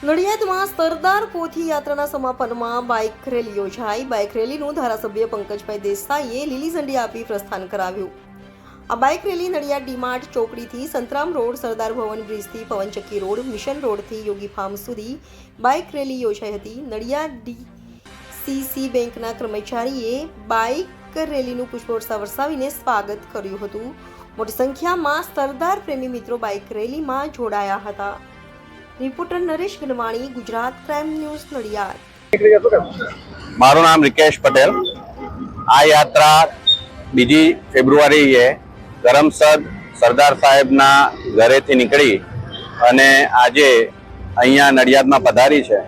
નડિયાદમાં સરદાર પોથી યાત્રાના સમાપનમાં bike rally યોજાઈ. Bike રેલીનું ધારાસભ્ય પંકજભાઈ દેસાઈએ લીલી ઝંડી આપી પ્રસ્થાન કરાવ્યું. આ બાઇક રેલી નડિયાદ ડીમાર્ટ ચોકડીથી સંતરામ રોડ, સરદાર ભવન બ્રિજથી પવનચક્કી રોડ, મિશન રોડથી યોગી ફાર્મ સુધી બાઇક રેલી યોજાઈ હતી. નડિયાદ ડીસીસી બેંકના કર્મચારીએ બાઇક રેલીનું પુષ્પવર્ષા વરસાવીને સ્વાગત કર્યું હતું. મોટી સંખ્યામાં સરદાર પ્રેમી મિત્રો બાઇક રેલીમાં જોડાયા હતા. Reporter Naresh Ganwani, Gujarat crime news, Nadiad. મારું નામ રિકેશ પટેલ. આ યાત્રા 2 ફેબ્રુઆરીએ કરમસદ સરદાર સાહેબના ઘરેથી નીકળી અને આજે અહીંયા નડિયાદમાં પધારી છે.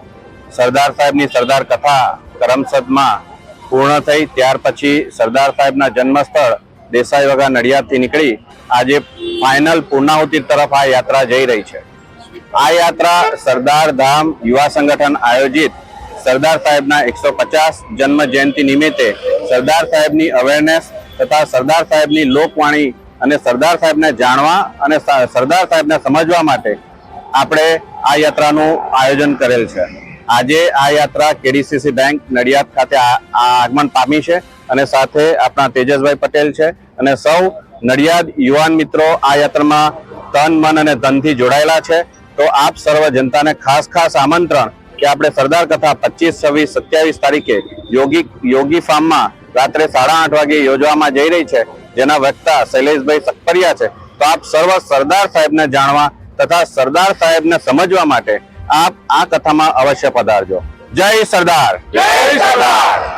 સરદાર સાહેબની સરદાર કથા કરમસદમાં પૂર્ણ થઈ ત્યાર પછી સરદાર સાહેબના જન્મસ્થળ દેસાઈ વગા નડિયાદથી નીકળી આજે ફાઇનલ પૂર્ણાહુતિ તરફ આ યાત્રા જઈ રહી છે. આ યાત્રા સરદાર ધામ યુવા સંગઠન આયોજિત સરદાર સાહેબના 150 જન્મ જયંતિ નિમિત્તે સરદાર સાહેબની અવેરનેસ તથા સરદાર સાહેબની લોકવાણી અને સરદાર સાહેબને જાણવા અને સરદાર સાહેબને સમજવા માટે આપણે આ યાત્રાનું આયોજન કરેલ છે. આજે આ યાત્રા કેડીસીસી બેંક નડિયાદ ખાતે આગમન પામી છે અને સાથે આપણા તેજસભાઈ પટેલ છે અને સૌ નડિયાદ યુવાન મિત્રો આ યાત્રામાં તન, મન અને ધનથી જોડાયેલા છે. તો આપ સર્વ જનતાને ખાસ આમંત્રણ કે આપણે સરદાર કથા 25, 26, 27 તારીખે યોગી ફાર્મમાં રાત્રે 8:30 વાગે યોજવામાં જઈ રહી છે, જેના વક્તા શૈલેષભાઈ સખપરિયા છે. તો આપ સર્વ સરદાર સાહેબને જાણવા તથા સરદાર સાહેબને સમજવા માટે આપ આ કથામાં અવશ્ય પધારજો. જય સરદાર, જય સરદાર.